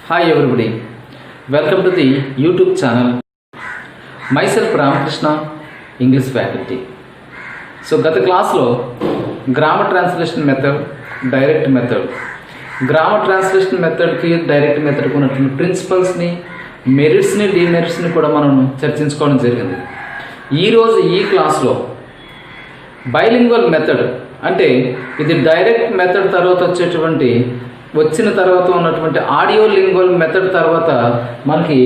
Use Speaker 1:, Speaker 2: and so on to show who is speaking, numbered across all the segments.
Speaker 1: Hi everybody, welcome to the YouTube channel. Myself Ramakrishna, English faculty. So గత క్లాస్లో grammar translation method, direct method, grammar translation మెథడ్కి direct మెథడ్కి ఉన్నటువంటి ప్రిన్సిపల్స్ని, మెరిట్స్ని, డిమెరిట్స్ని కూడా మనం చర్చించుకోవడం జరిగింది. ఈరోజు ఈ క్లాస్లో బైలింగ్వల్ మెథడ్ అంటే ఇది డైరెక్ట్ మెథడ్ తర్వాత వచ్చిన తర్వాత ఉన్నటువంటి ఆడియో లింగ్వల్ మెథడ్ తర్వాత మనకి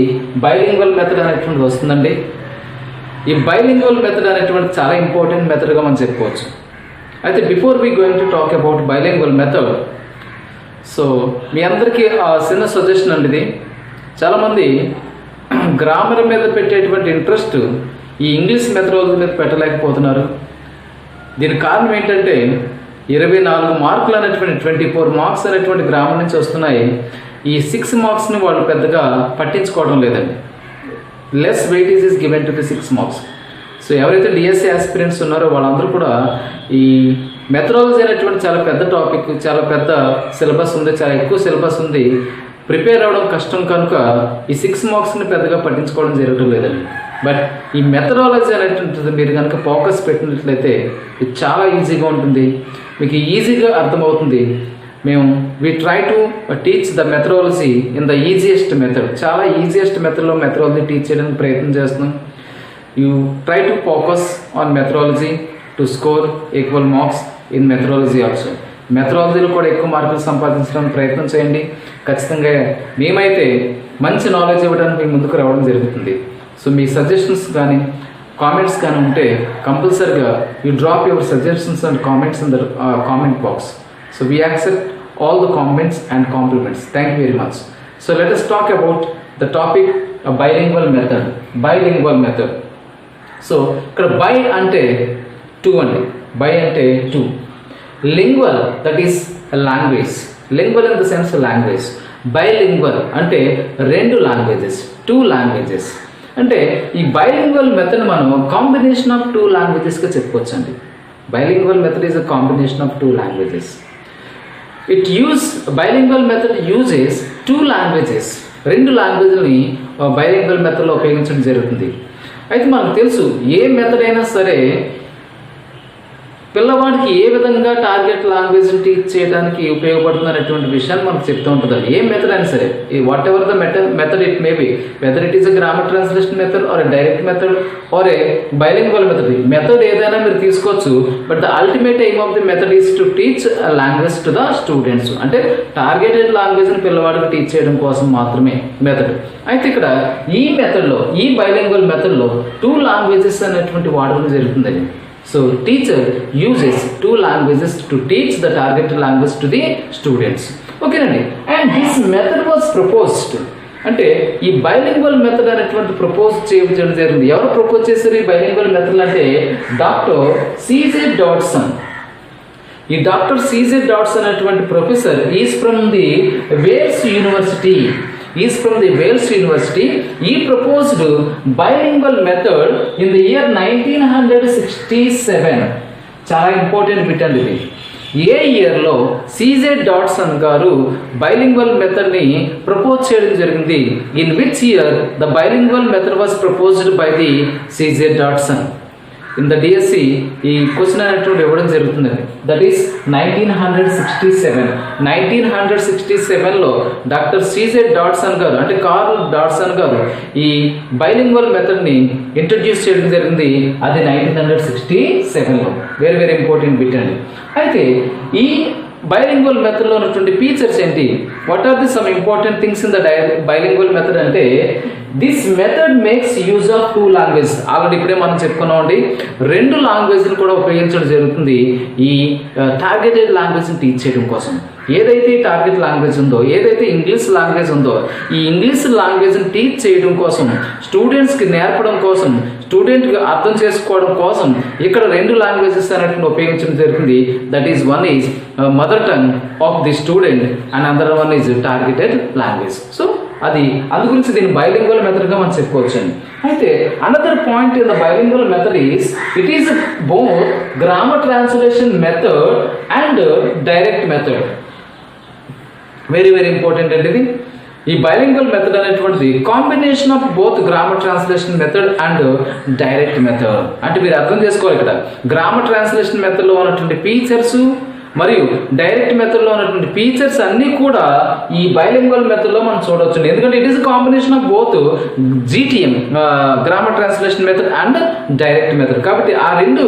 Speaker 1: బైలింగ్వల్ మెథడ్ అనేటువంటిది వస్తుందండి. ఈ బైలింగ్వల్ మెథడ్ అనేటువంటి చాలా ఇంపార్టెంట్ మెథడ్గా మనం చెప్పుకోవచ్చు. అయితే before we going to talk about bilingual method, so మీ అందరికీ చిన్న సజెషన్ అండి. ఇది చాలామంది గ్రామర్ మీద పెట్టేటువంటి ఇంట్రెస్ట్ ఈ ఇంగ్లీష్ మెథడాలజీ మీద పెట్టలేకపోతున్నారు. దీనికి కారణం ఏంటంటే 24 మార్కులు అనేటువంటి 24 మార్క్స్ అనేటువంటి గ్రామర్ నుంచి వస్తున్నాయి. ఈ 6 మార్క్స్ని వాళ్ళు పెద్దగా పట్టించుకోవడం లేదండి. Less weightage is given to the 6 marks. So ఎవరైతే డిఎస్సి ఆస్పిరెంట్స్ ఉన్నారో వాళ్ళందరూ కూడా ఈ మెథడాలజీ అనేటువంటి చాలా పెద్ద టాపిక్, చాలా పెద్ద సిలబస్ ఉంది, చాలా ఎక్కువ సిలబస్ ఉంది, ప్రిపేర్ అవ్వడం కష్టం కనుక ఈ 6 మార్క్స్ని పెద్దగా పట్టించుకోవడం జరగడం లేదండి. బట్ ఈ మెథడాలజీ అనేటువంటిది మీరు కనుక ఫోకస్ పెట్టినట్లయితే ఇది చాలా ఈజీగా ఉంటుంది, మీకు ఈజీగా అర్థమవుతుంది. we try to teach the methodology in the easiest method. చాలా ఈజియెస్ట్ మెథడ్లో మెథడాలజీ టీచ్ చేయడానికి ప్రయత్నం చేస్తున్నాం. You try to focus on methodology to score equal marks in methodology also. మెథడాలజీలో కూడా ఎక్కువ మార్కులు సంపాదించడానికి ప్రయత్నం చేయండి. ఖచ్చితంగా మేమైతే మంచి నాలెడ్జ్ ఇవ్వడానికి మీ ముందుకు రావడం జరుగుతుంది. సో మీ సజెషన్స్ కానీ కామెంట్స్ కానీ ఉంటే కంపల్సరిగా you drop your suggestions and comments in the comment box. So we accept all the comments and compliments. Thank you very much. So let us talk about the topic of bilingual method. Bilingual method. So ikkada bi ante two andi. Bi ante two. Lingual, that is a language. Lingual in the sense of language. Bilingual ante rendu languages, two languages. అంటే ఈ bilingual method మనం combination of two లాంగ్వేజెస్గా చెప్పుకోవచ్చండి. Bilingual method is a combination of two languages. Bilingual method uses two languages, రెండు లాంగ్వేజ్ని bilingual మెథడ్లో ఉపయోగించడం జరుగుతుంది. అయితే మనకు తెలుసు ఏ మెథడ్ అయినా సరే పిల్లవాడికి ఏ విధంగా టార్గెట్ లాంగ్వేజ్ని టీచ్ చేయడానికి ఉపయోగపడుతుంది అనేటువంటి విషయాన్ని మనకు చెప్తూ ఉంటుందండి. ఏ మెథడ్ అయినా సరే, what ever the method it may be, whether it is a grammar translation method or a direct method or A bilingual method. Method ఏదైనా మీరు తీసుకోవచ్చు, but the ultimate aim of the method is to teach language to the students. అంటే targeted లాంగ్వేజ్ని పిల్లవాడికి teach చేయడం కోసం మాత్రమే method. అయితే ఇక్కడ ఈ మెథడ్లో, ఈ బైలింగ్వల్ మెథడ్లో టూ లాంగ్వేజెస్ అనేటువంటి వాడడం జరుగుతుందండి. So teacher uses two languages to teach the target language to the students. Okay నండి. And this method was proposed. అంటే ఈ బైలింగ్వల్ మెథడ్ అనేటువంటి ప్రపోజ్ చేయడం జరిగింది. ఎవరు ప్రపోజ్ చేశారు ఈ బైలింగ్వల్ మెథడ్ అంటే డాక్టర్ సిజే డాట్సన్. ఈ డాక్టర్ సిజే డాట్సన్ అనేటువంటి professor is from the Wales university. He proposed bilingual method in the year 1967. చాలా ఇంపార్టెంట్ బిట్ అండి ఇది. ఏ ఇయర్లో సిజే డాట్సన్ గారు బైలింగ్వల్ మెథడ్ని ప్రపోజ్ చేయడం జరిగింది? In which year the bilingual method was proposed by the C J Dodson? In the DSC ఈ క్వశ్చన్ అనేటువంటి ఇవ్వడం జరుగుతుందండి. That is 1967. 1967లో డాక్టర్ సిజే డాట్సన్ గారు, అంటే కార్ల్ డాట్సన్ గారు ఈ బైలింగ్వల్ మెథడ్ని ఇంట్రడ్యూస్ చేయడం జరిగింది. అది 1967లో. వెరీ వెరీ ఇంపార్టెంట్ బిట్ అండి. అయితే ఈ బైలింగ్వల్ మెథడ్లో ఉన్నటువంటి ఫీచర్స్ ఏంటి? What are the some important things in the bilingual method అంటే this method makes use of two language. Already ఇప్పుడే మనం చెప్పుకున్నామండి, రెండు లాంగ్వేజ్ని కూడా ఉపయోగించడం జరుగుతుంది ఈ టార్గెటెడ్ లాంగ్వేజ్ని టీచ్ చేయడం కోసం. ఏదైతే టార్గెట్ లాంగ్వేజ్ ఉందో, ఏదైతే ఇంగ్లీష్ లాంగ్వేజ్ ఉందో, ఈ ఇంగ్లీష్ లాంగ్వేజ్ని టీచ్ చేయడం కోసం, స్టూడెంట్స్కి నేర్పడం కోసం, స్టూడెంట్కి అర్థం చేసుకోవడం కోసం ఇక్కడ రెండు లాంగ్వేజెస్ అనేటువంటి ఉపయోగించడం జరుగుతుంది. That is one is mother tongue of the student and other one is targeted language. So అది అందు గురించి దీన్ని బైలింగ్వల్ మెథడ్గా మనం చెప్పుకోవచ్చండి. అయితే another point in the bilingual method is it is both grammar translation method and direct method. Very very important అండి ఇది. ఈ బైలింగ్వల్ మెథడ్ అనేటువంటిది combination of both grammar translation method and direct method. అంటే మీరు అర్థం చేసుకోవాలి, ఇక్కడ గ్రామర్ ట్రాన్స్లేషన్ మెథడ్లో ఉన్నటువంటి ఫీచర్స్ మరియు డైరెక్ట్ మెథడ్లో ఉన్నటువంటి ఫీచర్స్ అన్నీ కూడా ఈ బైలింగ్వల్ మెథడ్లో మనం చూడవచ్చు. ఎందుకంటే it is combination of both GTM grammar translation method and direct method. కాబట్టి ఆ రెండు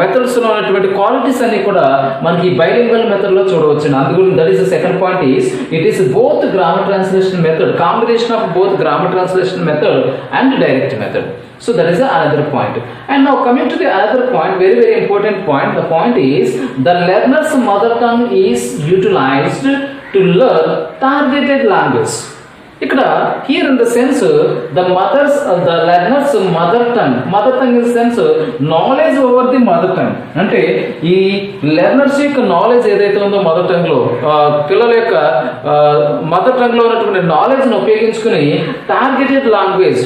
Speaker 1: మెథడ్స్లో ఉన్నటువంటి క్వాలిటీస్ అన్ని కూడా మనకి బైలింగ్వల్ మెథడ్లో చూడవచ్చు. అందుకు that is the second point is it is both grammar translation method, combination of both grammar translation method and direct method. So that is another point. And now coming to the another point, very important point. The point is the learner's mother tongue is utilized to learn targeted language. ఇక్కడ here in the sense the learner's mother tongue in the sense knowledge over the mother tongue. అంటే ఈ learners యొక్క knowledge ఏదైతే ఉందో mother tongue లో పిల్లల యొక్క mother tongue లో ఉన్నటువంటి నాలెడ్జ్ ను ఉపయోగించుకుని targeted language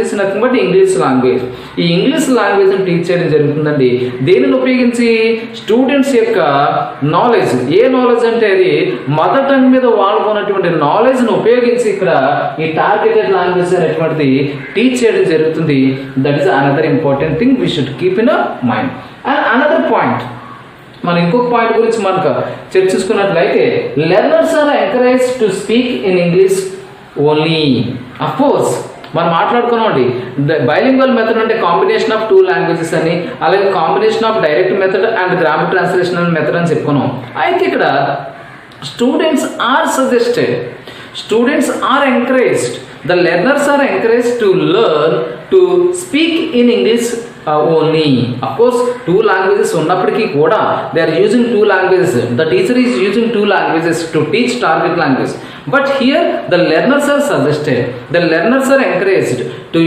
Speaker 1: is nothing but English language. ఈ ఇంగ్లీష్ లాంగ్వేజ్ ని టీచ్ చేయడం జరుగుతుందండి. దేనిని ఉపయోగించి? స్టూడెంట్స్ యొక్క నాలెడ్జ్. ఏ నాలెడ్జ్ అంటే అది మదర్ టంగ్ మీద వాళ్ళకున్నటువంటి నాలెడ్జ్ ను ఉపయోగించి ఇక్కడ ఈ టార్గెటెడ్ లాంగ్వేజ్ అనేటువంటిది టీచ్ చేయడం జరుగుతుంది. That is another important thing we should keep in mind. And another point, మనం ఇంకొక పాయింట్ గురించి మనకు చర్చించుకున్నట్లయితే learners are encourage to speak in English only. Of course మనం మాట్లాడుకున్నామండి, బైలింగ్వల్ మెథడ్ అంటే కాంబినేషన్ ఆఫ్ 2 లాంగ్వేజెస్ అని, అలాగే combination of direct method and grammar translation method అని చెప్పుకున్నాం. అయితే ఇక్కడ students are encouraged, the learners are encouraged to learn to speak in English only. Of course 2 languages ఉన్నప్పటికీ కూడా they are using 2 languages, the teacher is using 2 languages to teach target language, but here the learners are encouraged to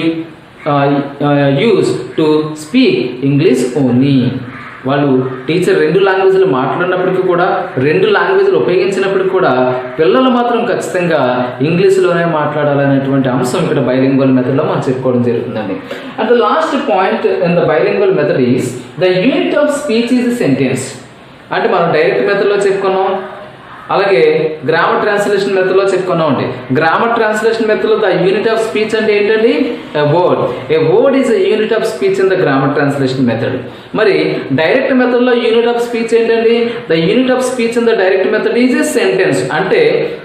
Speaker 1: use to speak English only. వాళ్ళు teacher 2 లాంగ్వేజ్లు మాట్లాడినప్పటికీ కూడా 2 లాంగ్వేజ్లు ఉపయోగించినప్పటికీ కూడా పిల్లలు మాత్రం ఖచ్చితంగా ఇంగ్లీష్లోనే మాట్లాడాలనేటువంటి అంశం ఇక్కడ బైలింగ్వల్ మెథడ్లో మనం చెప్పుకోవడం జరుగుతుందండి. And the last point in the bilingual method is the unit of speech is sentence. అంటే మనం డైరెక్ట్ మెథడ్లో చెప్పుకున్నాం, అలాగే గ్రామర్ ట్రాన్స్లేషన్ మెథడ్లో చెప్పుకున్నామండి. గ్రామర్ ట్రాన్స్లేషన్ మెథడ్లో ద యూనిట్ ఆఫ్ స్పీచ్ అంటే ఏంటండి? A word is a unit of speech in the grammar translation method. మరి డైరెక్ట్ మెథడ్లో యూనిట్ ఆఫ్ స్పీచ్ ఏంటండి? The unit of speech in the direct method is a sentence. అంటే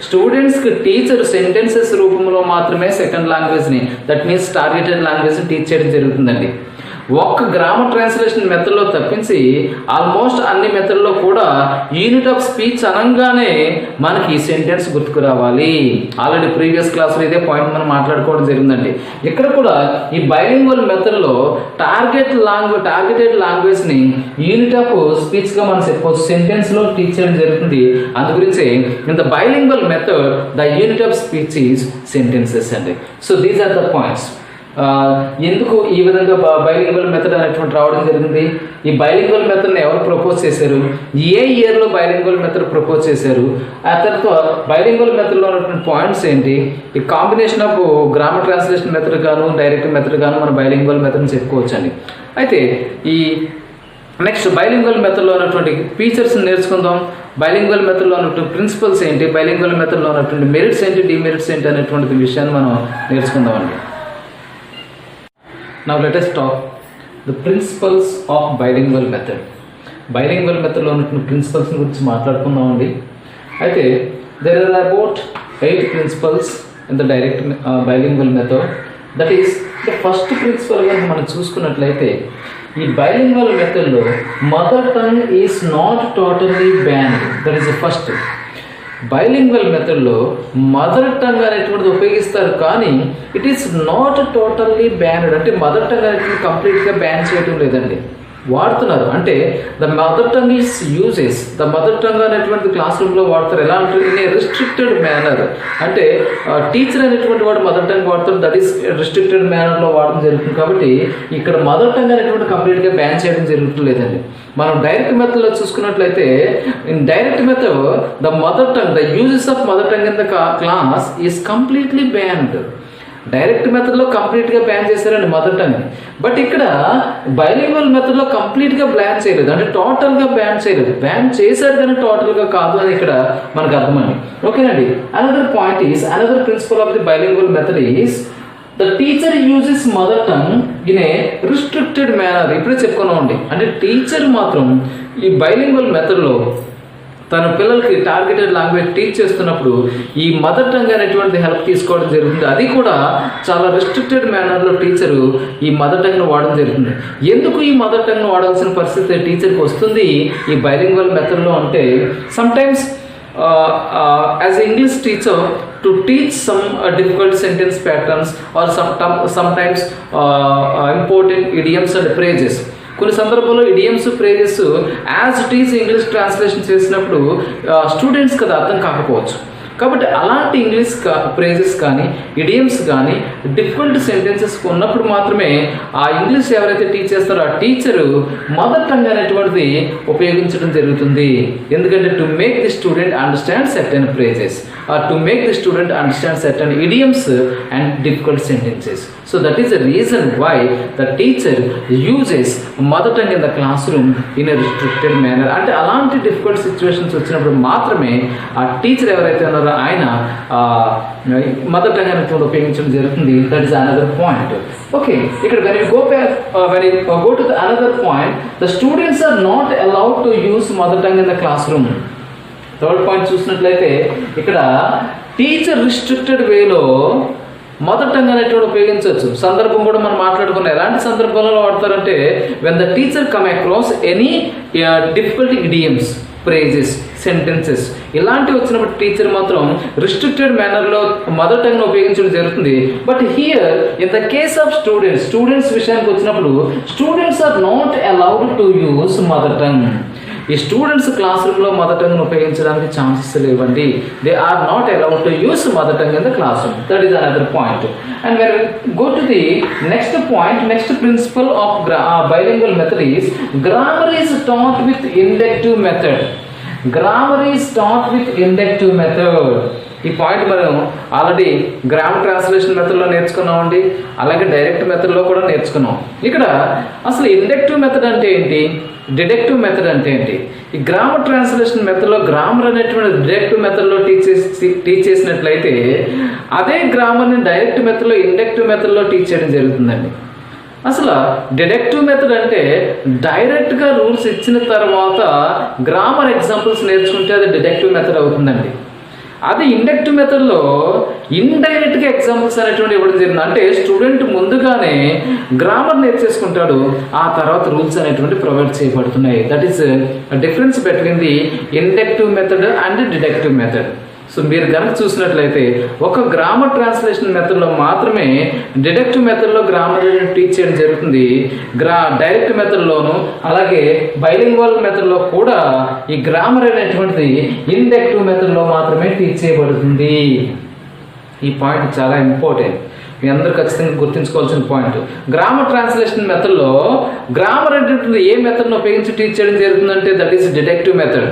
Speaker 1: స్టూడెంట్స్కి teacher sentences రూపంలో మాత్రమే second లాంగ్వేజ్ని, దట్ మీన్స్ టార్గెటెడ్ లాంగ్వేజ్ని teach చేయడం జరుగుతుందండి. ఒక్క గ్రామర్ ట్రాన్స్లేషన్ మెథడ్లో తప్పించి ఆల్మోస్ట్ అన్ని మెథడ్లో కూడా యూనిట్ ఆఫ్ స్పీచ్ అనగానే మనకి సెంటెన్స్ గుర్తుకు రావాలి. ఆల్రెడీ ప్రీవియస్ క్లాస్లో ఇదే పాయింట్ మనం మాట్లాడుకోవడం జరిగిందండి. ఇక్కడ కూడా ఈ బైలింగ్వల్ మెథడ్లో టార్గెటెడ్ లాంగ్వేజ్ని యూనిట్ ఆఫ్ స్పీచ్గా మనం చెప్పవచ్చు, సెంటెన్స్లో టీచ్ చేయడం జరుగుతుంది. అందు గురించి in the bilingual method the unit of speech is sentences అండి. So these are the points. ఎందుకు ఈ విధంగా బైలింగ్వల్ మెథడ్ అనేటువంటి రావడం జరిగింది? ఈ బైలింగ్వల్ మెథడ్ని ఎవరు ప్రపోజ్ చేశారు? ఏ ఇయర్లో బైలింగ్వల్ మెథడ్ ప్రపోజ్ చేశారు? ఆ తర్వాత బైలింగ్వల్ మెథడ్లో ఉన్నటువంటి పాయింట్స్ ఏంటి? ఈ combination of grammar translation method గాను డైరెక్ట్ మెథడ్ గాను మన బైలింగ్వల్ మెథడ్ని చెప్పుకోవచ్చండి. అయితే ఈ నెక్స్ట్ బైలింగ్వల్ మెథడ్లో ఉన్నటువంటి ఫీచర్స్ని నేర్చుకుందాం. బైలింగ్వల్ మెథడ్లో ఉన్నటువంటి ప్రిన్సిపల్స్ ఏంటి, బైలింగ్వల్ మెథడ్లో ఉన్నటువంటి మెరిట్స్ ఏంటి, డిమెరిట్స్ ఏంటి అనేటువంటి విషయాన్ని మనం నేర్చుకుందామండి. Now let us talk the principles of bilingual method. Bilingual method లో ఉన్న ప్రిన్సిపల్స్ గురించి మాట్లాడుకుందామండి. అయితే there are about 8 principles in the direct bilingual method. That is the first principle కనుక మనం చూసుకున్నట్లయితే ఈ bilingual method లో mother tongue is not totally banned. That is the first. Bilingual మెథడ్లో మదర్ టంగ్ అనేటువంటిది ఉపయోగిస్తారు, కానీ it is not totally banned. అంటే మదర్ టంగ్ అనేటువంటి కంప్లీట్గా బ్యాన్ చేయడం లేదండి, వాడుతున్నారు. అంటే the mother tongue is uses, the mother tongue అనేటువంటి క్లాస్ రూమ్లో వాడతారు. ఎలా అంటే ఇన్ ఏ రిస్ట్రిక్టెడ్ మేనర్. అంటే టీచర్ అనేటువంటి వాడు మదర్ టంగ్ వాడతారు, దట్ ఈస్ రిస్ట్రిక్టెడ్ మేనర్లో వాడడం జరుగుతుంది. కాబట్టి ఇక్కడ మదర్ టంగ్ అనేటువంటి కంప్లీట్గా బ్యాన్ చేయడం జరుగుతుంలేదండి. మనం డైరెక్ట్ మెథడ్లో చూసుకున్నట్లయితే in direct method the mother tongue, the uses of mother tongue in the class is completely banned. Direct మెథడ్లో కంప్లీట్గా బ్యాన్ చేశారండి మదర్ టంగ్. బట్ ఇక్కడ బైలింగ్వల్ మెథడ్లో కంప్లీట్గా బ్యాన్ చేయలేదు, అంటే టోటల్గా బ్యాన్ చేయలేదు. బ్యాన్ చేశారు కానీ టోటల్గా కాదు అని ఇక్కడ మనకు అర్థమండి. ఓకేనండి. Another point is, another principle of the bilingual method is the teacher uses mother tongue in a restricted manner. ఇప్పుడే చెప్పుకున్నామండి, అంటే టీచర్ మాత్రం ఈ బైలింగ్వల్ మెథడ్లో తన పిల్లలకి టార్గెటెడ్ లాంగ్వేజ్ టీచ్ చేస్తున్నప్పుడు ఈ మదర్ టంగ్ అనేటువంటి హెల్ప్ తీసుకోవడం జరుగుతుంది. అది కూడా చాలా రెస్ట్రిక్టెడ్ మేనర్లో టీచరు ఈ మదర్ టంగ్ను వాడడం జరుగుతుంది. ఎందుకు ఈ మదర్ టంగ్ను వాడాల్సిన పరిస్థితి టీచర్కి వస్తుంది ఈ బైలింగ్వల్ మెథడ్లో అంటే, sometimes as an English teacher to teach some difficult sentence patterns or sometimes important idioms and phrases. కొన్ని సందర్భాల్లో idioms phrases as it is English translation చేసినప్పుడు స్టూడెంట్స్కి అది అర్థం కాకపోవచ్చు. కాబట్టి అలాంటి ఇంగ్లీష్ ఫ్రేజెస్ కానీ ఇడియమ్స్ కానీ డిఫికల్ట్ సెంటెన్సెస్ ఉన్నప్పుడు మాత్రమే ఆ ఇంగ్లీష్ ఎవరైతే టీచ్ చేస్తారో ఆ టీచరు మదర్ టంగ్ అనేటువంటిది ఉపయోగించడం జరుగుతుంది. ఎందుకంటే to make the student understand certain phrases or to make the student understand certain idioms and difficult sentences. So that is the reason why the teacher uses mother tongue in the classroom in a restricted manner. అంటే అలాంటి difficult situations వచ్చినప్పుడు మాత్రమే ఆ teacher ఎవరైతే ఉన్నారో ఆయన mother tongue అనేటువంటి ఉపయోగించడం జరుగుతుంది. That is another point. Okay, ఇక్కడ when you go to the another point, the students are not allowed to use mother tongue in the classroom. Third point చూసినట్లయితే ఇక్కడ టీచర్ రిస్ట్రిక్టెడ్ వేలో మదర్ టంగ్ అనేటువంటి ఉపయోగించవచ్చు. సందర్భం కూడా మనం మాట్లాడుకున్నాం. ఎలాంటి సందర్భాలలో వాడతారంటే when the teacher come across any difficult idioms, phrases, sentences ఇలాంటివి వచ్చినప్పుడు టీచర్ మాత్రం రిస్ట్రిక్టెడ్ మేనర్లో మదర్ టంగ్ను ఉపయోగించడం జరుగుతుంది. But here in the case of students విషయానికి వచ్చినప్పుడు students are not allowed to use mother tongue. ఈ స్టూడెంట్స్ క్లాస్ రూమ్లో మదర్ టంగ్ను ఉపయోగించడానికి ఛాన్సెస్ లేవండి. They are not allowed to use mother tongue in the classroom. That is another point. And when go to the next point, next principle of bilingual method is grammar is taught with inductive method. Grammar is taught with inductive method. ఈ point మనం already grammar translation మెథడ్లో నేర్చుకున్నామండి, అలాగే direct మెథడ్లో కూడా నేర్చుకున్నాం. ఇక్కడ అసలు inductive method అంటే ఏంటి, డిడక్టివ్ మెథడ్ అంటే ఏంటి? ఈ గ్రామర్ ట్రాన్స్లేషన్ మెథడ్లో గ్రామర్ అనేటువంటి డిడక్టివ్ మెథడ్లో టీచ్ చేసినట్లయితే అదే గ్రామర్ని డైరెక్ట్ మెథడ్లో ఇండక్టివ్ మెథడ్లో టీచ్ చేయడం జరుగుతుందండి. అసలు డిడక్టివ్ మెథడ్ అంటే డైరెక్ట్గా రూల్స్ ఇచ్చిన తర్వాత గ్రామర్ ఎగ్జాంపుల్స్ నేర్చుకుంటే అది డిడక్టివ్ మెథడ్ అవుతుందండి. అది ఇండక్టివ్ మెథడ్లో ఇండైరెక్ట్గా ఎగ్జాంపుల్స్ అనేటువంటి ఇవ్వడం జరిగింది. అంటే స్టూడెంట్ ముందుగానే గ్రామర్ నేర్చేసుకుంటాడు, ఆ తర్వాత రూల్స్ అనేటువంటి ప్రొవైడ్ చేయబడుతున్నాయి. That is difference between the inductive method and deductive method. So మీరు కనుక చూసినట్లయితే ఒక గ్రామర్ ట్రాన్స్లేషన్ మెథడ్లో మాత్రమే డిడక్టివ్ మెథడ్లో గ్రామర్ టీచ్ చేయడం జరుగుతుంది. డైరెక్ట్ మెథడ్లోను అలాగే బైలింగ్వల్ మెథడ్లో కూడా ఈ గ్రామర్ అనేటువంటిది ఇండక్టివ్ మెథడ్లో మాత్రమే టీచ్ చేయబడుతుంది. ఈ పాయింట్ చాలా ఇంపార్టెంట్, మీ అందరూ ఖచ్చితంగా గుర్తుంచుకోవాల్సిన పాయింట్. గ్రామర్ ట్రాన్స్లేషన్ మెథడ్లో గ్రామర్ అనేటువంటిది ఏ మెథడ్ను ఉపయోగించి టీచ్ చేయడం జరుగుతుందంటే that is deductive method.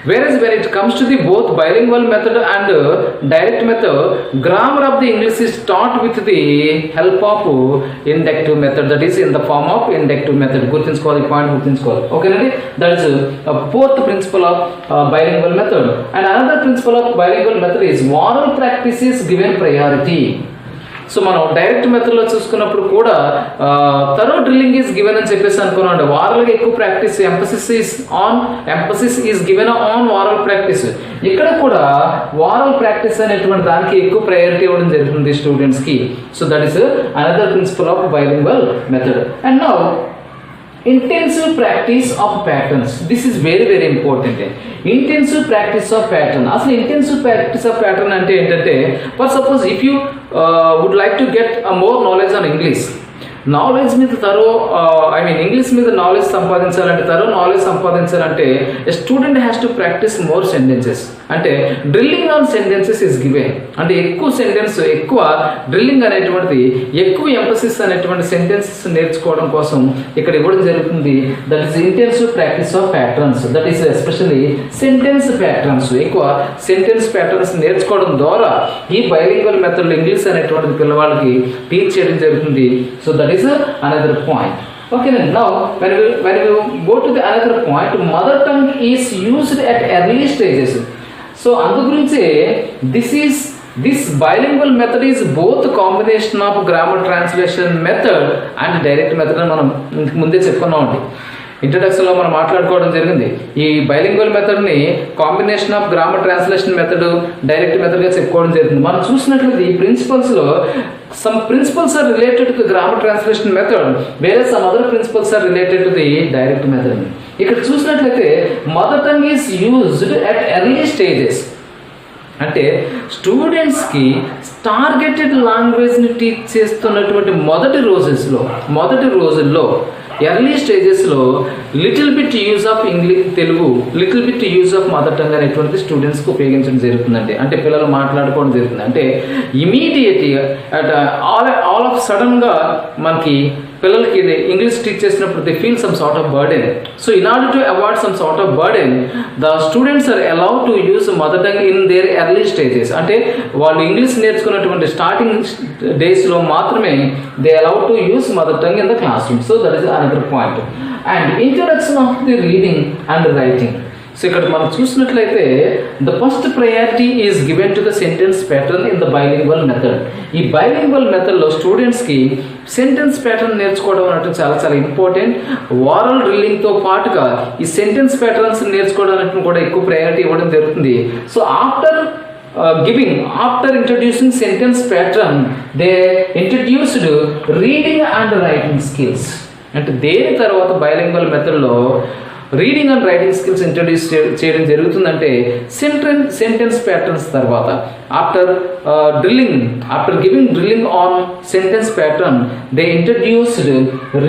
Speaker 1: Whereas when it comes to the both bilingual method and direct method, grammar of the English is taught with the help of inductive method, that is in the form of inductive method. గుర్తుంచుకోవాలి, point గుర్తుంచుకోవాలి. ఓకేనండి, that is fourth principle of bilingual method. And another principle of bilingual method is oral practice is given priority. So మనం direct మెథడ్లో చూసుకున్నప్పుడు కూడా thorough drilling is given అని చెప్పేసి అనుకున్నాం. వారల్గా ఎక్కువ practice, emphasis is given on వారల్ practice. ఇక్కడ కూడా వారల్ ప్రాక్టీస్ అనేటువంటి దానికి ఎక్కువ ప్రయారిటీ ఇవ్వడం జరుగుతుంది స్టూడెంట్స్కి. So that is another principle of bilingual method. And now intensive practice of patterns. This is very very important. Intensive practice of pattern. అసలు intensive practice of pattern అంటే ఏంటంటే, for suppose if you would like to get a more knowledge on English, knowledge మీద English మీద knowledge సంపాదించాలంటే, knowledge సంపాదించాలంటే student has to practice more sentences. అంటే drilling on sentences is given, అంటే ఎక్కువ sentence, ఎక్కువ డ్రిల్లింగ్ అనేటువంటిది, ఎక్కువ ఎంఫసిస్ అనేటువంటి సెంటెన్సెస్ నేర్చుకోవడం కోసం ఇక్కడ ఇవ్వడం జరుగుతుంది. That is intensive practice of patterns, that is especially sentence patterns. ఎక్కువ సెంటెన్స్ ప్యాటర్న్స్ నేర్చుకోవడం ద్వారా ఈ బైలింగ్వల్ మెథడ్ ఇంగ్లీష్ అనేటువంటిది పిల్లవాళ్ళకి టీచ్ చేయడం జరుగుతుంది. So that is another point. Okay, then now when we go to the another point, mother tongue is used at early stages. So అందు గురించి this bilingual method is both combination of grammar translation method and direct method అని మనం ముందే చెప్పుకున్నామండి. ఇంట్రడక్షన్లో మనం మాట్లాడుకోవడం జరిగింది. ఈ bilingual మెథడ్ని combination of grammar translation method, direct మెథడ్గా చెప్పుకోవడం జరిగింది. మనం చూసినట్లయితే ఈ ప్రిన్సిపల్స్లో some principles are related to the grammar translation method, whereas some other principles are related to the direct method. ఇక్కడ చూసినట్లయితే mother tongue is used at early stages, అంటే స్టూడెంట్స్కి టార్గెటెడ్ లాంగ్వేజ్ని టీచ్ చేస్తున్నటువంటి మొదటి రోజుల్లో ఎర్లీ స్టేజెస్లో little bit use of English, Telugu, little bit use of mother tongue అనేటువంటి స్టూడెంట్స్కి ఉపయోగించడం జరుగుతుందండి. అంటే పిల్లలు మాట్లాడుకోవడం జరుగుతుంది. అంటే ఇమీడియట్గా ఆల్ ఆఫ్ సడన్గా మనకి పిల్లలకి ఇంగ్లీష్ టీచ్ చేసినప్పుడు they feel some sort of burden. So in order to avoid some sort of burden, the students are allowed to use mother tongue in their early stages. అంటే వాళ్ళు English నేర్చుకున్నటువంటి starting డేస్లో మాత్రమే they allowed to use mother tongue in the classroom. So that is another point. And introduction of the reading and writing. So ఇక్కడ మనం చూసినట్లయితే the first priority is given to the sentence pattern in the bilingual method. ఈ bilingual మెథడ్లో స్టూడెంట్స్కి sentence pattern నేర్చుకోవడం అంటే చాలా చాలా ఇంపార్టెంట్. ఓరల్ డ్రిల్లింగ్తో పాటుగా ఈ సెంటెన్స్ ప్యాటర్న్స్ నేర్చుకోవడానికి కూడా ఎక్కువ ప్రయారిటీ ఇవ్వడం జరుగుతుంది. So after introducing sentence pattern, they introduced reading and writing skills. అంటే దేని తర్వాత బైలింగ్వల్ మెథడ్లో reading and writing skills introduce చేయడం జరుగుతుందంటే సెంటెన్స్ ప్యాటర్న్స్ తర్వాత after giving drilling on sentence pattern they introduced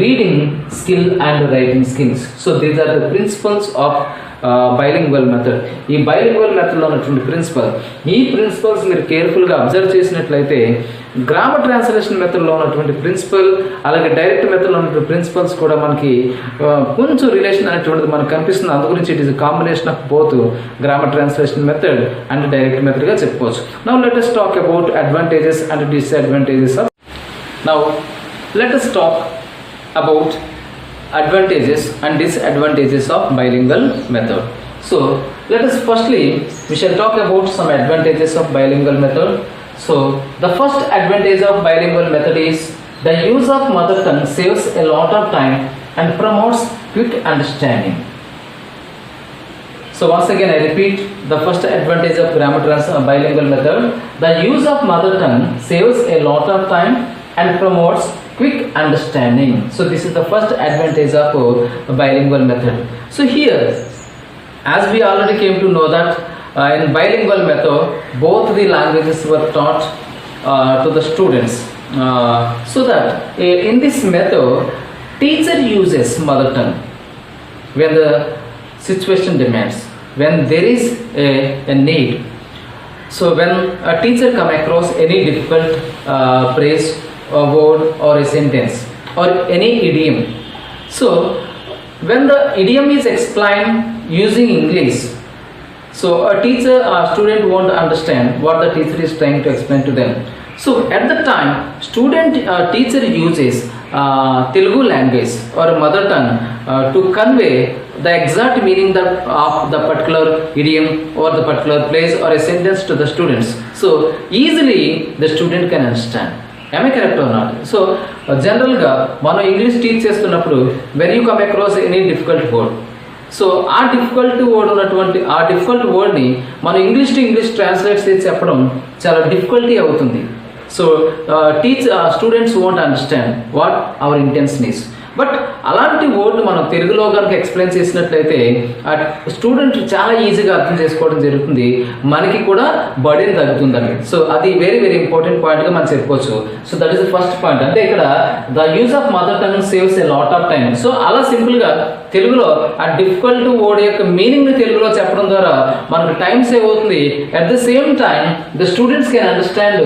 Speaker 1: reading skill and writing skills. So these are the principles of bilingual method. ఈ bilingual మెథడ్లో ఉన్నటువంటి ఈ ప్రిన్సిపల్స్ మీరు కేర్ఫుల్గా అబ్జర్వ్ చేసినట్లయితే గ్రామర్ ట్రాన్స్లేషన్ మెథడ్లో ఉన్నటువంటి ప్రిన్సిపల్, అలాగే డైరెక్ట్ మెథడ్లో ఉన్నటువంటి ప్రిన్సిపల్స్ కూడా మనకి కొంచెం రిలేషన్ అనేటువంటిది మనకు కనిపిస్తుంది. అందు గురించి it is combination of both grammar translation method and direct మెథడ్గా చెప్పుకోవచ్చు. Now let us talk about advantages and disadvantages of. Now let us talk about advantages and disadvantages of bilingual method. So let us we shall talk about some advantages of bilingual method. So the first advantage of bilingual method is the use of mother tongue saves a lot of time and promotes quick understanding. So once again I repeat, the first advantage of bilingual method, the use of mother tongue saves a lot of time and promotes quick understanding. So this is the first advantage of bilingual method. So here, as we already came to know that in bilingual method both the languages were taught to the students, so that in this method teacher uses mother tongue when the situation demands, when there is a need. So when a teacher come across any difficult phrase or word or a sentence or any idiom, so when the idiom is explained using English, so a student won't understand what the teacher is trying to explain to them. So at the time teacher uses Telugu language or mother tongue to convey the exact meaning of the particular idiom or the particular place or a sentence to the students. So easily the student can understand. Am I correct or not? So generally మనం English teach చేస్తున్నప్పుడు when you come across any difficult word, so ఆ difficult వర్డ్ని మనం English to English translate చేసి చెప్పడం చాలా difficulty అవుతుంది. So students won't understand what our intention is. But అలాంటి word మనం తెలుగులో కనుక ఎక్స్ప్లెయిన్ చేసినట్లయితే ఆ స్టూడెంట్ చాలా ఈజీగా అర్థం చేసుకోవడం జరుగుతుంది, మనకి కూడా బర్డెన్ తగ్గుతుందండి. సో అది వెరీ వెరీ ఇంపార్టెంట్ పాయింట్గా మనం చెప్పుకోవచ్చు. So that is the first point. అంటే ఇక్కడ the use of mother tongue saves a lot of time. So అలా సింపుల్గా తెలుగులో ఆ డిఫికల్ట్ వర్డ్ యొక్క మీనింగ్ని తెలుగులో చెప్పడం ద్వారా మనకు టైం సేవ్ అవుతుంది. At the same time the students can understand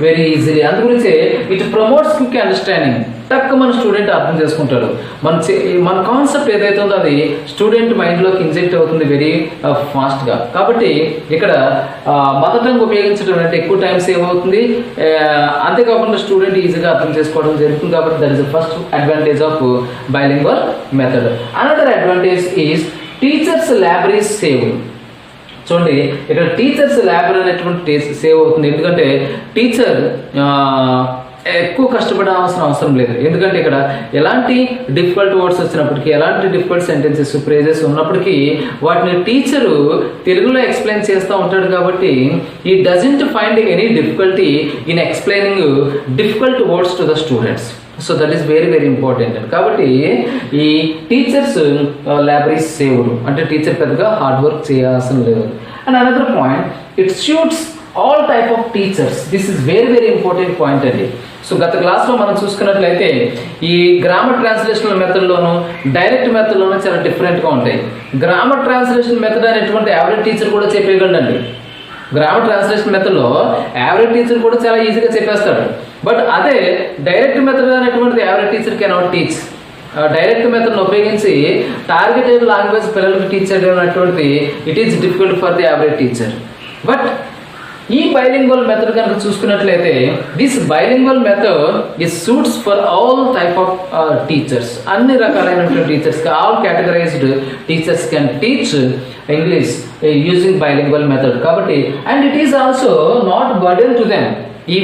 Speaker 1: very easily. అందు గురించి ఇట్ ప్రమోట్స్ క్విక్ అండర్స్టాండింగ్. టక్ మన స్టూడెంట్ అర్థం చేసుకుంటాడు. మన కాన్సెప్ట్ ఏదైతే ఉందో అది స్టూడెంట్ మైండ్లోకి ఇంజెక్ట్ అవుతుంది వెరీ ఫాస్ట్గా. కాబట్టి ఇక్కడ మదర్ టంగ్ ఉపయోగించడం అంటే ఎక్కువ టైం సేవ్ అవుతుంది, అంతేకాకుండా స్టూడెంట్ ఈజీగా అర్థం చేసుకోవడం జరుగుతుంది. కాబట్టి that is the first advantage of bilingual method. Another advantage is teachers library save. చూడండి, ఇక్కడ టీచర్స్ లైబ్రరీ అనేటువంటి సేవ్ అవుతుంది. ఎందుకంటే టీచర్ ఎక్కువ కష్టపడాల్సిన అవసరం లేదు. ఎందుకంటే ఇక్కడ ఎలాంటి డిఫికల్ట్ వర్డ్స్ వచ్చినప్పటికీ, ఎలాంటి డిఫికల్ట్ సెంటెన్సెస్ ఫ్రేజెస్ ఉన్నప్పటికీ వాటిని టీచరు తెలుగులో ఎక్స్ప్లెయిన్ చేస్తూ ఉంటాడు. కాబట్టి ఈ doesn't find any difficulty in explaining difficult words to the students. So that is very very important. కాబట్టి ఈ టీచర్స్ లైబ్రరీస్ సేవ్డ్ అంటే టీచర్ పెద్దగా హార్డ్ వర్క్ చేయాల్సిన లేదు. And another point, it suits all type of teachers. This is very very important point అండి. So గత క్లాస్లో మనం చూసుకున్నట్లయితే ఈ గ్రామర్ ట్రాన్స్లేషనల్ మెథడ్లోను డైరెక్ట్ మెథడ్లోనూ చాలా డిఫరెంట్గా ఉంటాయి. గ్రామర్ ట్రాన్స్లేషన్ మెథడ్ అనేటువంటి యావరేజ్ టీచర్ కూడా చెప్పేయగలండి. గ్రామర్ ట్రాన్స్లేషన్ మెథడ్లో యావరేజ్ టీచర్ కూడా చాలా ఈజీగా చెప్పేస్తాడు. బట్ అదే డైరెక్ట్ మెథడ్ అనేటువంటిది average teacher cannot teach. Direct మెథడ్ను ఉపయోగించి టార్గెటెడ్ లాంగ్వేజ్ పిల్లలకు టీచ్ చేయడం అనేటువంటిది it is difficult for the average teacher. But ఈ బైలింగ్వల్ మెథడ్ కనుక చూసుకున్నట్లయితే this bilingual method is suits for all type of teachers. అన్ని రకాలైనటువంటి teachers, all categorized teachers can teach English using bilingual method. కాబట్టి and it is also not burden to them. ఈ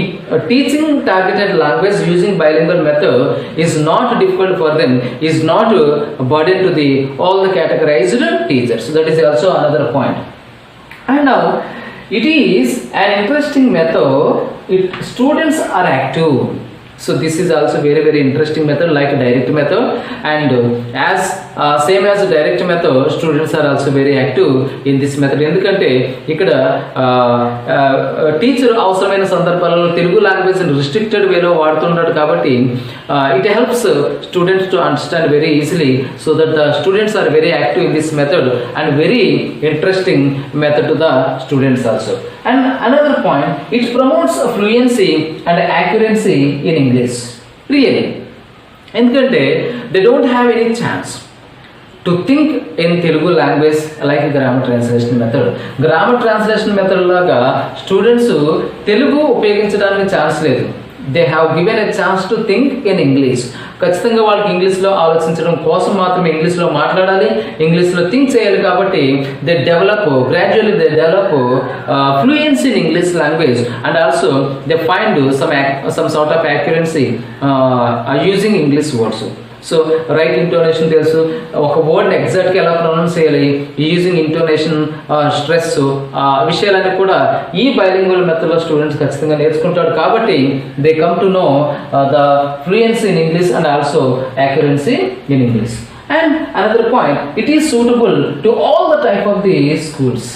Speaker 1: teaching targeted language using bilingual method is not difficult for them, is not burden to the all the categorized teachers. That is also another point. And now it is an interesting method. Students are active. So this is also very very interesting method like direct method, and as same as direct method students are also very active in this method. ఎందుకంటే ఇక్కడ teacher అవసరమైన సందర్భాలలో Telugu language restricted వేలో వాడుతున్నాడు. కాబట్టి it helps students to understand very easily, so that the students are very active in this method and very interesting method to the students also. And another point, it promotes fluency and accuracy in English. Really, ఎందుకంటే they don't have any chance to think in Telugu language like grammar translation method. Grammar translation method లాగా students Telugu ఉపయోగించడానికి chance లేదు. They have given a chance to think in English. ఖచ్చితంగా వాళ్ళకి ఇంగ్లీష్లో ఆలోచించడం కోసం మాత్రమే ఇంగ్లీష్లో మాట్లాడాలి, ఇంగ్లీష్లో థింక్ చేయాలి. కాబట్టి they develop gradually they develop fluency in English language and also they find some sort of accuracy using English words. So right intonation తెలుసు, ఒక వర్డ్ని ఎగ్జాక్ట్గా ఎలా ప్రొనౌన్స్ చేయాలి, యూజింగ్ ఇంటోనేషన్, స్ట్రెస్, ఆ విషయాలన్నీ కూడా ఈ బైలింగ్వల్ మెథడ్లో స్టూడెంట్స్ ఖచ్చితంగా నేర్చుకుంటారు. కాబట్టి they come to know the fluency in English and also accuracy in English. And another point, it is suitable to all the type of the schools.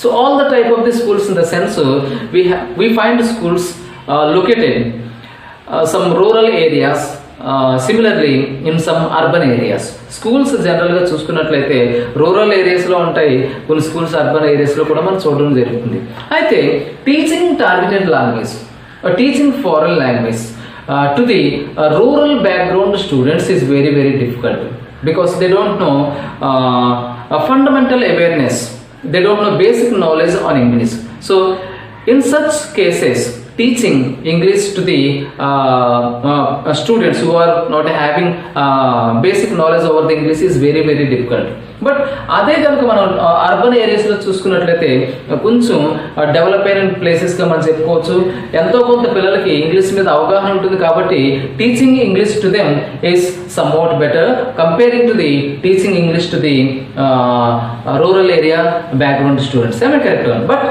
Speaker 1: So all the type of the schools in the sense we find schools located some rural areas, similarly in some urban areas. Schools జనరల్గా చూసుకున్నట్లయితే rural ఏరియాస్లో ఉంటాయి, కొన్ని schools urban ఏరియాస్లో కూడా మనం చూడడం జరుగుతుంది. అయితే teaching targeted language, teaching foreign language to the rural background students is very very difficult because they don't know a fundamental awareness, they don't know basic knowledge on English. So in such cases teaching English to the students who are not having basic knowledge over the English is very very difficult. But అదే కనుక మనం urban ఏరియాస్లో చూసుకున్నట్లయితే కొంచెం develop అయిన ప్లేసెస్గా మనం చెప్పుకోవచ్చు. ఎంతో కొంత పిల్లలకి ఇంగ్లీష్ మీద అవగాహన ఉంటుంది. కాబట్టి teaching English to them is somewhat better comparing to the teaching English to the rural area background students. I correct. But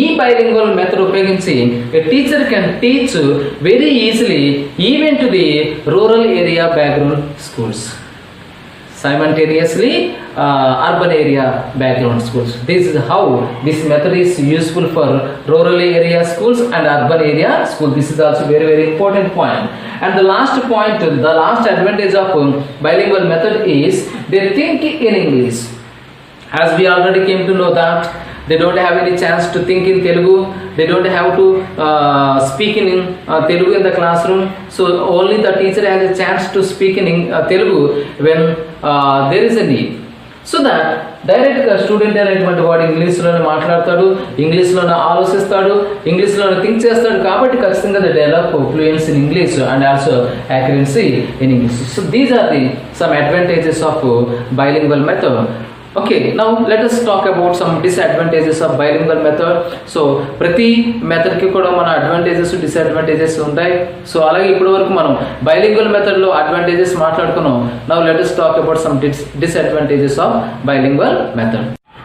Speaker 1: ఈ bilingual method ఉపయోగించి a teacher can teach very easily even to the rural area background schools, simultaneously urban area background schools. This is how this method is useful for rural area schools and urban area schools. This is also very very important point. And the last point, the last advantage of bilingual method is they think in English. As we already came to know that they don't have any chance to think in Telugu, they don't have to speak in Telugu in the classroom, so only the teacher has a chance to speak in Telugu when there is a need. So that డైరెక్ట్గా student అనేటువంటి వాడు ఇంగ్లీష్లోనే మాట్లాడతాడు, ఇంగ్లీష్లోనే ఆలోచిస్తాడు, ఇంగ్లీష్లోనే think చేస్తాడు. కాబట్టి ఖచ్చితంగా the develop fluency in English and also accuracy in English. So these are the some advantages of bilingual method. Okay, now let us talk about some disadvantages of bilingual method. So ప్రతి మెథడ్కి కూడా మన advantages disadvantages ఉంటాయి. So అలాగే ఇప్పటి వరకు మనం bilingual మెథడ్లో advantages మాట్లాడుకున్నాం. Now let us talk about some disadvantages of bilingual method.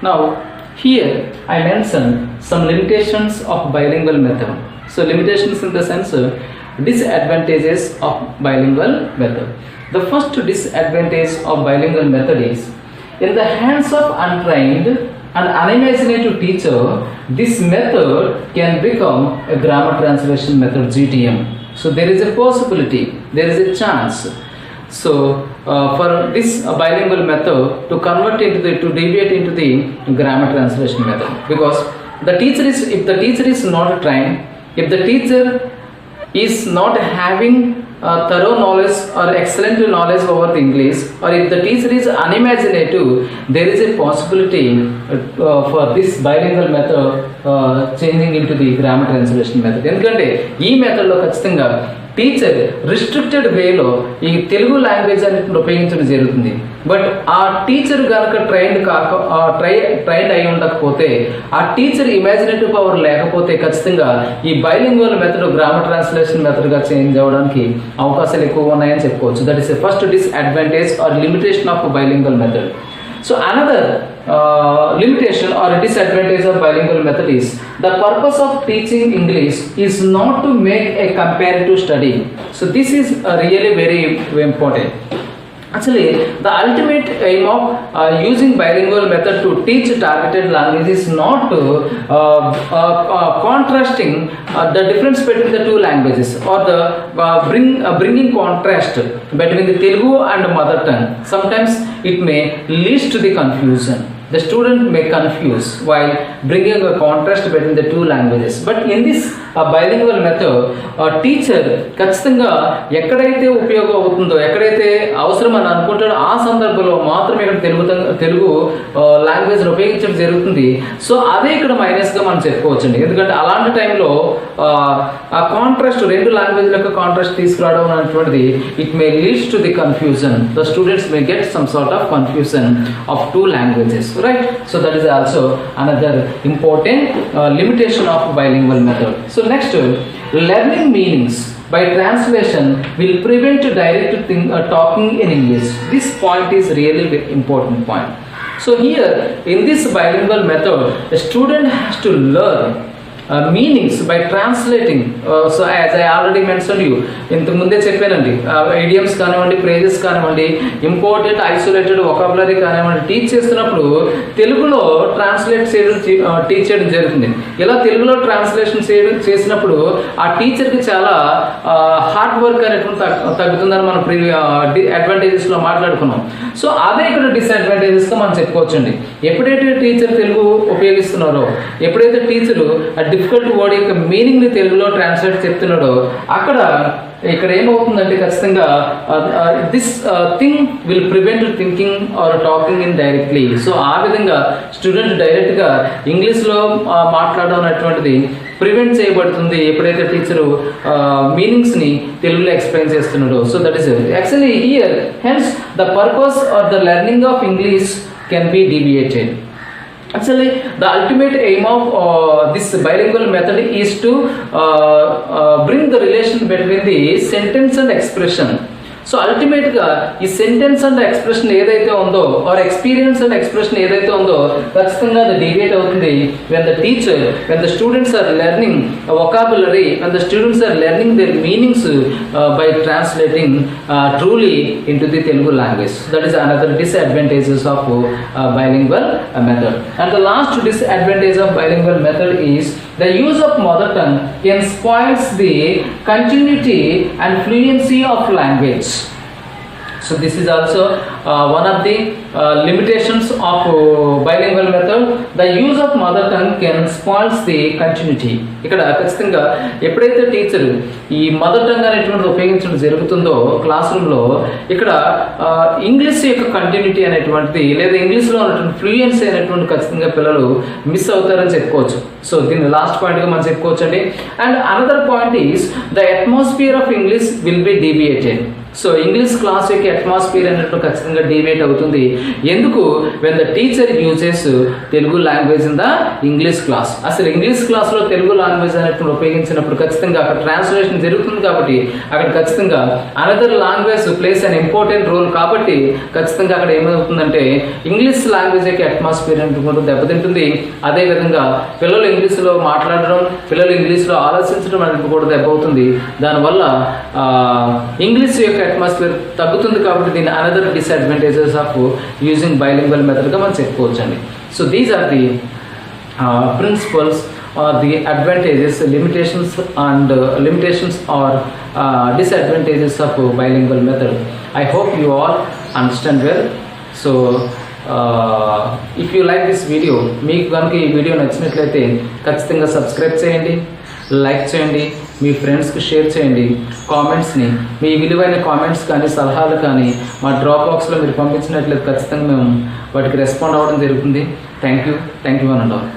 Speaker 1: Now here I mentioned some limitations of bilingual method. So limitations in the sense disadvantages of bilingual method. The first disadvantage of bilingual method is in the hands of untrained and unimaginative teacher, this method can become a grammar translation method, GTM. So there is a possibility, there is a chance. So for this bilingual method to convert into to deviate into the grammar translation method, because the teacher is, if the teacher is not trained, if the teacher is not having thorough knowledge or excellent knowledge over the English, or if the teacher is unimaginative, there is a possibility for this bilingual method changing into the grammar translation method. ఎందుకంటే ఈ మెథడ్లో ఖచ్చితంగా teacher restricted వేలో ఈ Telugu language అనేది ఉపయోగించడం జరుగుతుంది. But ఆ టీచర్ కనుక ట్రైన్డ్ అయి ఉండకపోతే, ఆ టీచర్ ఇమాజినేటివ్ పవర్ లేకపోతే ఖచ్చితంగా ఈ బైలింగ్వల్ మెథడ్ గ్రామర్ ట్రాన్స్లేషన్ మెథడ్గా చేంజ్ అవ్వడానికి అవకాశాలు ఎక్కువ ఉన్నాయని చెప్పుకోవచ్చు. That is the first disadvantage or limitation of bilingual method. So another limitation or disadvantage of bilingual method is the purpose of teaching English is not to make a comparative study. So this is really very important. Actually, the ultimate aim of using bilingual method to teach targeted language is not contrasting the difference between the two languages, or the bringing contrast between the Telugu and mother tongue. Sometimes it may lead to the confusion. The student may confuse while bringing a contrast between the two languages. But in this bilingual method, teacher ఖచ్చితంగా ఎక్కడైతే ఉపయోగం అవుతుందో, ఎక్కడైతే అవసరం అని అనుకుంటాడో ఆ సందర్భంలో మాత్రమే ఇక్కడ తెలుగు లాంగ్వేజ్ ఉపయోగించడం జరుగుతుంది. సో అదే ఇక్కడ మైనస్గా మనం చెప్పుకోవచ్చండి. ఎందుకంటే అలాంటి టైంలో ఆ కాంట్రాస్ట్, రెండు లాంగ్వేజ్ యొక్క కాంట్రాస్ట్ తీసుకురావడం అనేటువంటిది it may leads to the confusion. The students may get some sort of confusion of two languages. Right, so that is also another important limitation of bilingual method. So next, learning meanings by translation will prevent direct talking in English. This point is really very important point. So here in this bilingual method, a student has to learn meanings by translating. So as I already mentioned you, ఇంతకు ముందే చెప్పానండి, ఐడియమ్స్ కానివ్వండి, phrases కానివ్వండి, important isolated vocabulary కానివ్వండి, teach చేస్తున్నప్పుడు తెలుగులో translate teach చేయడం జరుగుతుంది. ఇలా తెలుగులో ట్రాన్స్లేషన్ చేసినప్పుడు ఆ టీచర్కి చాలా హార్డ్ వర్క్ అనేటువంటి తగ్గుతుందని మనం అడ్వాంటేజెస్లో మాట్లాడుకున్నాం. సో అదే ఇక్కడ డిసడ్వాంటేజెస్గా మనం చెప్పుకోవచ్చండి. ఎప్పుడైతే టీచర్ తెలుగు ఉపయోగిస్తున్నారో, ఎప్పుడైతే టీచరు డిఫికల్ట్ వర్డ్ యొక్క మీనింగ్ని తెలుగులో ట్రాన్స్లేట్ చెప్తున్నాడో, ఇక్కడ ఏమవుతుందంటే ఖచ్చితంగా this thing will prevent thinking or talking in directly. So ఆ విధంగా స్టూడెంట్ డైరెక్ట్గా ఇంగ్లీష్లో మాట్లాడడం అనేటువంటిది ప్రివెంట్ చేయబడుతుంది ఎప్పుడైతే టీచరు మీనింగ్స్ని తెలుగులో ఎక్స్ప్లెయిన్ చేస్తున్నాడో. So that is actually here hence the purpose or the learning of English can be deviated. Actually, the ultimate aim of this bilingual method is to bring the relation between the sentence and expression. So అల్టిమేట్గా ఈ sentence and expression ఏదైతే ఉందో are experience and expression ఏదైతే ఉందో ఖచ్చితంగా అది deviate అవుతుంది when the students are learning a vocabulary, when the students are learning their meanings by translating truly into the Telugu language. That is another disadvantages of bilingual method. And the last disadvantage of bilingual method is the use of mother tongue can spoils the continuity and fluency of language. So this is also one of the limitations of bilingual method. The use of mother tongue can spoils the continuity. ఇక్కడ ఖచ్చితంగా ఎప్పుడైతే teacher ఈ mother tongue అనేటువంటి ఉపయోగించడం జరుగుతుందో class రూమ్లో ఇక్కడ English యొక్క కంటిన్యూటీ అనేటువంటిది లేదా ఇంగ్లీష్లో ఉన్నటువంటి ఫ్లూయెన్సీ అనేటువంటి ఖచ్చితంగా పిల్లలు మిస్ అవుతారని చెప్పుకోవచ్చు. సో దీన్ని లాస్ట్ పాయింట్గా మనం చెప్పుకోవచ్చు అండి. And another point is the atmosphere of English will be deviated. So English class యొక్క అట్మాస్ఫియర్ అనేటువంటి ఖచ్చితంగా డీవియేట్ అవుతుంది. ఎందుకు? When the teacher uses Telugu language in the English class. అసలు ఇంగ్లీష్ క్లాస్లో తెలుగు లాంగ్వేజ్ అనేటువంటి ఉపయోగించినప్పుడు ఖచ్చితంగా అక్కడ ట్రాన్స్లేషన్ జరుగుతుంది కాబట్టి అక్కడ ఖచ్చితంగా another language plays an important role కాబట్టి ఖచ్చితంగా అక్కడ ఏమవుతుందంటే ఇంగ్లీష్ లాంగ్వేజ్ యొక్క అట్మాస్ఫియర్ అనేటువంటి దెబ్బతింటుంది. అదేవిధంగా పిల్లలు ఇంగ్లీష్లో మాట్లాడడం, పిల్లలు ఇంగ్లీష్లో ఆలోచించడం అనేది కూడా దెబ్బవుతుంది. దానివల్ల ఇంగ్లీష్ యొక్క అట్మాస్ఫియర్ తగ్గుతుంది కాబట్టి దీని another disadvantages of using bilingual మెథడ్గా మనం చెప్పుకోవచ్చండి. So these are the principles or the advantages, limitations or disadvantages of bilingual method. I hope you all understand well. So if you like this video, మీకు కనుక ఈ video నచ్చినట్లయితే ఖచ్చితంగా subscribe చేయండి, like చేయండి, మీ ఫ్రెండ్స్కి షేర్ చేయండి. కామెంట్స్ని మీ విలువైన కామెంట్స్ కానీ సలహాలు కానీ మా డ్రాప్ బాక్స్లో మీరు పంపించినట్లయితే ఖచ్చితంగా మేము వాటికి రెస్పాండ్ అవ్వడం జరుగుతుంది. Thank you one and all.